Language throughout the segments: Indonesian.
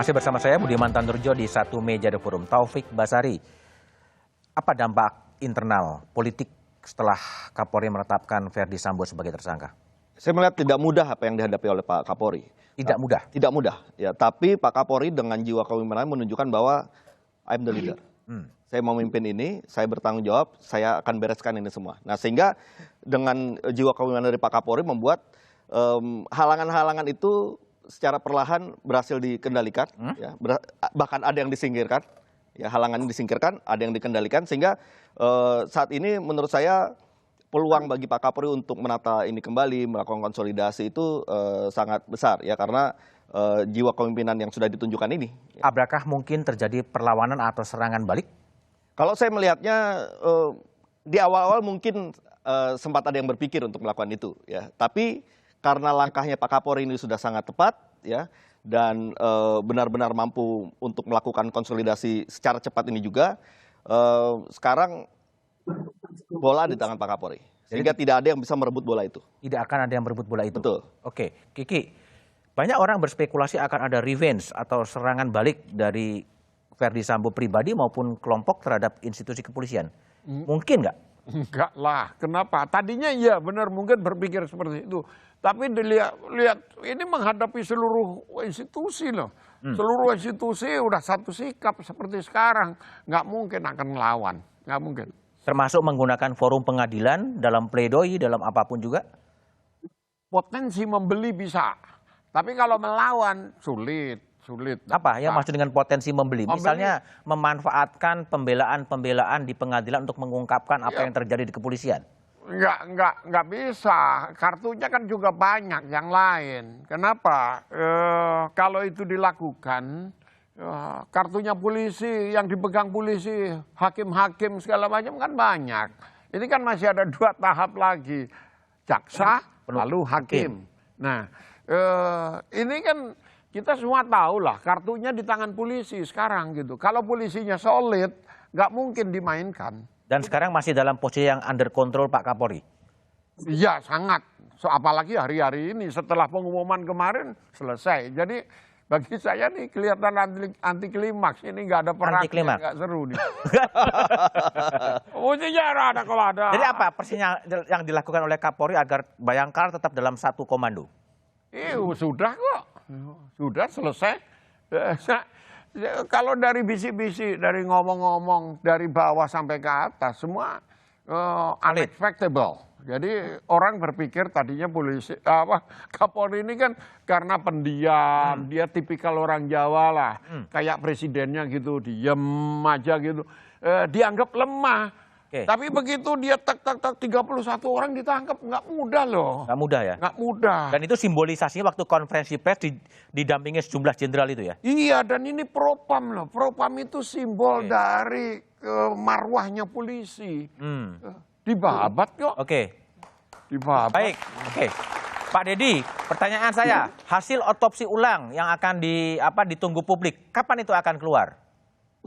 Masih bersama saya Budiman Tandurjo di Satu Meja The Forum. Taufik Basari, apa dampak internal politik setelah Kapolri menetapkan Verdi Sambo sebagai tersangka? Saya melihat tidak mudah apa yang dihadapi oleh Pak Kapolri. Tidak mudah? Tidak mudah, ya. Tapi Pak Kapolri dengan jiwa kepemimpinan menunjukkan bahwa I'm the leader. Saya mau memimpin ini, saya bertanggung jawab, saya akan bereskan ini semua. Nah, sehingga dengan jiwa kepemimpinan dari Pak Kapolri membuat halangan-halangan itu secara perlahan berhasil dikendalikan, ya, bahkan ada yang disingkirkan, ya, halangan disingkirkan, ada yang dikendalikan, sehingga saat ini menurut saya peluang bagi Pak Kapolri untuk menata ini kembali, melakukan konsolidasi itu sangat besar, ya, karena jiwa kepemimpinan yang sudah ditunjukkan ini. Apakah mungkin terjadi perlawanan atau serangan balik? Kalau saya melihatnya di awal-awal mungkin sempat ada yang berpikir untuk melakukan itu, ya, tapi karena langkahnya Pak Kapolri ini sudah sangat tepat, ya, dan benar-benar mampu untuk melakukan konsolidasi secara cepat ini juga, sekarang bola di tangan Pak Kapolri. Sehingga tidak ada yang bisa merebut bola itu. Tidak akan ada yang merebut bola itu? Betul. Oke, Kiki, banyak orang berspekulasi akan ada revenge atau serangan balik dari Verdi Sambo pribadi maupun kelompok terhadap institusi kepolisian. Mungkin nggak? Enggak lah, kenapa? Tadinya iya benar mungkin berpikir seperti itu. Tapi lihat ini menghadapi seluruh institusi loh. Seluruh institusi udah satu sikap seperti sekarang. Nggak mungkin akan melawan, nggak mungkin. Termasuk menggunakan forum pengadilan dalam pledoi, dalam apapun juga? Potensi membeli bisa. Tapi kalau melawan sulit. Apa yang maksud dengan potensi membeli? Misalnya memanfaatkan pembelaan-pembelaan di pengadilan untuk mengungkapkan apa yang terjadi di kepolisian? Enggak bisa. Kartunya kan juga banyak yang lain. Kenapa? Kalau itu dilakukan, kartunya polisi, yang dipegang polisi, hakim-hakim segala macam kan banyak. Ini kan masih ada 2 tahap lagi. Jaksa, lalu hakim. Nah, ini kan kita semua tahu lah kartunya di tangan polisi sekarang gitu. Kalau polisinya solid, nggak mungkin dimainkan. Dan sekarang masih dalam posisi yang under control Pak Kapolri? Iya, sangat. Apalagi hari-hari ini setelah pengumuman kemarin selesai. Jadi bagi saya nih kelihatan anti klimaks. Ini nggak ada perang, nggak seru nih. Mestinya ada kalau ada. Jadi apa persisnya yang dilakukan oleh Kapolri agar Bayangkara tetap dalam satu komando? Sudah kok. Sudah selesai. Kalau dari bisik-bisik, dari ngomong-ngomong dari bawah sampai ke atas, semua unexpectable. Jadi orang berpikir tadinya Kapolri ini kan karena pendiam, dia tipikal orang Jawa lah, kayak presidennya gitu, diem aja gitu, dianggap lemah. Tapi begitu dia tak 31 orang ditangkap, nggak mudah loh. Nggak mudah ya? Nggak mudah. Dan itu simbolisasinya waktu konferensi pers didampingi sejumlah jenderal itu ya? Iya, dan ini propam loh. Propam itu simbol dari marwahnya polisi. Dibabat kok. Dibabat. Baik, Pak Dedi, pertanyaan saya, hasil otopsi ulang yang akan ditunggu publik, kapan itu akan keluar?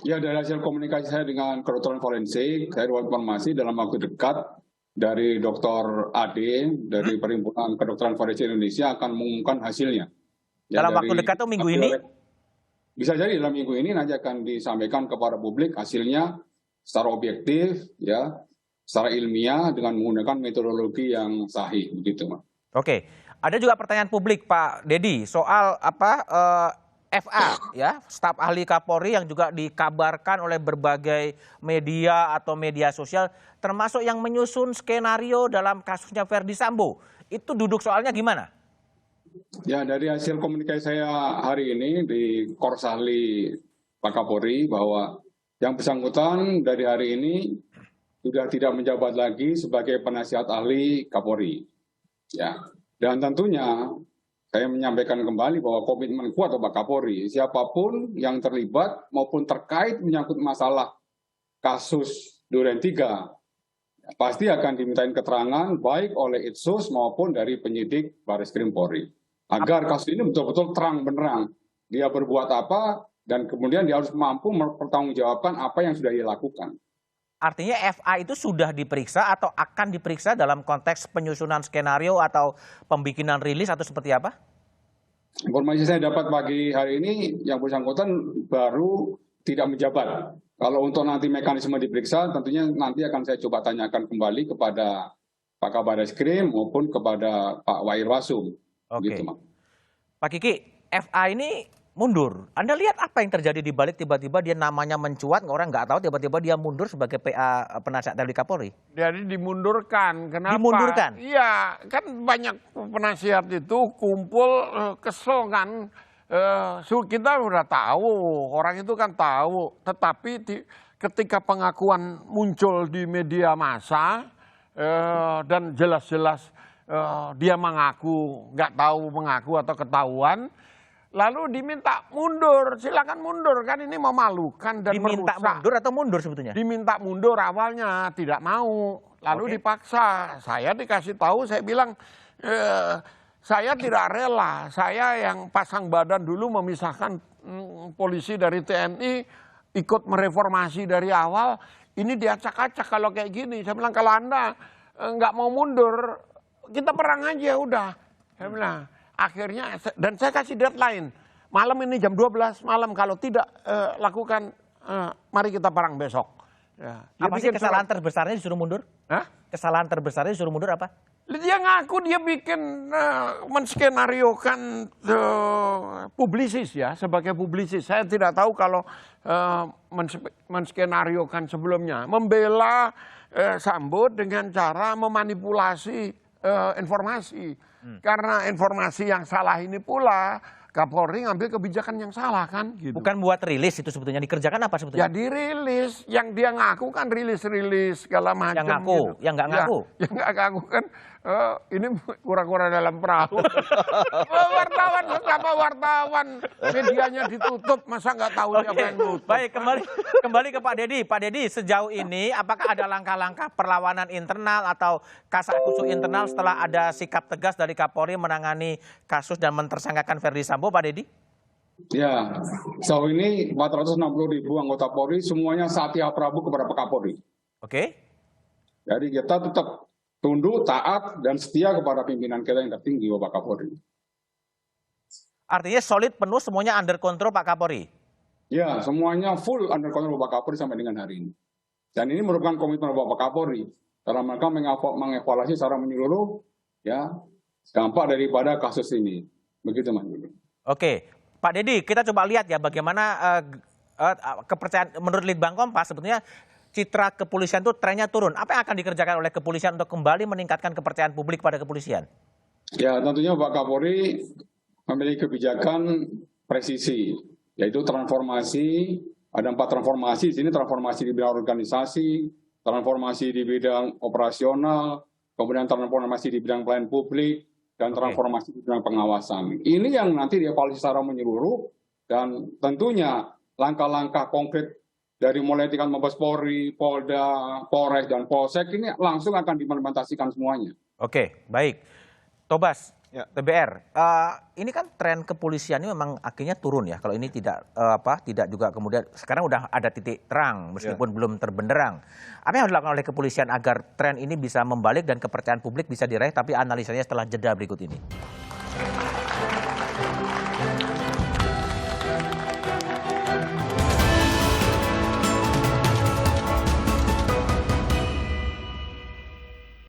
Ya, dari hasil komunikasi saya dengan kedokteran forensik, saya dapat informasi dalam waktu dekat dari Dr. Ade dari Perhimpunan Kedokteran Forensik Indonesia akan mengumumkan hasilnya. Ya, dalam waktu dekat itu minggu ini? Bisa jadi dalam minggu ini nanti akan disampaikan kepada publik hasilnya secara objektif, ya, secara ilmiah dengan menggunakan metodologi yang sahih, begitu, Mas. Oke, ada juga pertanyaan publik, Pak Dedi, soal FA, ya, staf ahli Kapolri yang juga dikabarkan oleh berbagai media atau media sosial, termasuk yang menyusun skenario dalam kasusnya Verdi Sambo. Itu duduk soalnya gimana? Ya, dari hasil komunikasi saya hari ini di Korsahli Pak Kapolri bahwa yang bersangkutan dari hari ini sudah tidak menjabat lagi sebagai penasihat ahli Kapolri. Ya, dan tentunya saya menyampaikan kembali bahwa komitmen kuat Pak Kapolri, siapapun yang terlibat maupun terkait menyangkut masalah kasus Duren 3, pasti akan dimintain keterangan baik oleh Itsus maupun dari penyidik Barreskrim Polri. Agar kasus ini betul-betul terang benderang. Dia berbuat apa dan kemudian dia harus mampu mempertanggungjawabkan apa yang sudah dia lakukan. Artinya FA itu sudah diperiksa atau akan diperiksa dalam konteks penyusunan skenario atau pembikinan rilis atau seperti apa? Informasi saya dapat pagi hari ini yang bersangkutan baru tidak menjabat. Kalau untuk nanti mekanisme diperiksa, tentunya nanti akan saya coba tanyakan kembali kepada Pak Kabar Eskrim maupun kepada Pak Wairwasum. Oke. Gitu, Mak. Pak Kiki, FA ini mundur. Anda lihat apa yang terjadi di balik tiba-tiba dia namanya mencuat, orang nggak tahu tiba-tiba dia mundur sebagai PA penasihat ahli Kapolri. Jadi dimundurkan. Kenapa? Dimundurkan? Iya, kan banyak penasihat itu kumpul kesel kan. Kita udah tahu, orang itu kan tahu. Tetapi ketika pengakuan muncul di media massa dan jelas-jelas dia mengaku, nggak tahu mengaku atau ketahuan, lalu diminta mundur, silakan mundur, kan ini memalukan dan Diminta merusak. mundur atau mundur sebetulnya? Diminta mundur awalnya, tidak mau, lalu dipaksa. Saya dikasih tahu, saya bilang saya tidak rela, saya yang pasang badan dulu memisahkan polisi dari TNI, ikut mereformasi dari awal, ini diacak-acak kalau kayak gini. Saya bilang kalau Anda nggak mau mundur, kita perang aja udah. Saya bilang. Akhirnya, dan saya kasih deadline, malam ini jam 12 malam, kalau tidak lakukan, mari kita perang besok. Ya. Apa sih kesalahan terbesarnya disuruh mundur? Hah? Kesalahan terbesarnya disuruh mundur apa? Dia ngaku dia bikin menskenariokan publisis ya, sebagai publisis. Saya tidak tahu kalau menskenariokan sebelumnya. Membela Sambo dengan cara memanipulasi informasi. Karena informasi yang salah ini pula, Kapolri ngambil kebijakan yang salah kan. Gitu. Bukan buat rilis itu sebetulnya, dikerjakan apa sebetulnya? Ya dirilis, yang dia ngaku kan rilis-rilis segala macam. Yang ngaku, gitu. yang nggak ngaku. Yang nggak ngaku kan, ini kura-kura dalam perahu. Wartawan, kenapa wartawan? Medianya ditutup, masa nggak tahu siapa yang nutup? Baik, kembali ke Pak Dedi. Pak Dedi, sejauh ini apakah ada langkah-langkah perlawanan internal atau kasak-kusuk internal setelah ada sikap tegas dari Kapolri menangani kasus dan mentersangkakan Verdi Sambo, Pak Dedi? Ya, sejauh ini 460.000 anggota Polri semuanya Satya Prabu kepada Pak Kapolri. Oke. Jadi kita tetap tunduk, taat, dan setia kepada pimpinan kita yang tertinggi, Bapak Kapolri. Artinya solid penuh semuanya under control Pak Kapolri? Ya, semuanya full under control Bapak Kapolri sampai dengan hari ini. Dan ini merupakan komitmen Bapak Kapolri dalam mereka mengevaluasi secara menyeluruh ya dampak daripada kasus ini. Begitu, Mas. Oke, Pak Dedi, kita coba lihat ya bagaimana kepercayaan menurut Litbang Kompas sebetulnya citra kepolisian itu trennya turun. Apa yang akan dikerjakan oleh kepolisian untuk kembali meningkatkan kepercayaan publik pada kepolisian? Ya, tentunya Pak Kapolri memiliki kebijakan presisi, yaitu transformasi. Ada 4 transformasi di sini, transformasi di bidang organisasi, transformasi di bidang operasional, kemudian transformasi di bidang pelayanan publik, dan transformasi di bidang pengawasan. Ini yang nanti dievaluasi secara menyeluruh, dan tentunya langkah-langkah konkret dari mulai tingkat Mabes Polri, Polda, Polres, dan Polsek ini langsung akan diimplementasikan semuanya. Oke, baik. Tobas, Ya. TBR, ini kan tren kepolisian ini memang akhirnya turun ya. Kalau ini tidak tidak juga kemudian sekarang udah ada titik terang meskipun belum terbenderang. Apa yang harus dilakukan oleh kepolisian agar tren ini bisa membalik dan kepercayaan publik bisa diraih? Tapi analisanya setelah jeda berikut ini.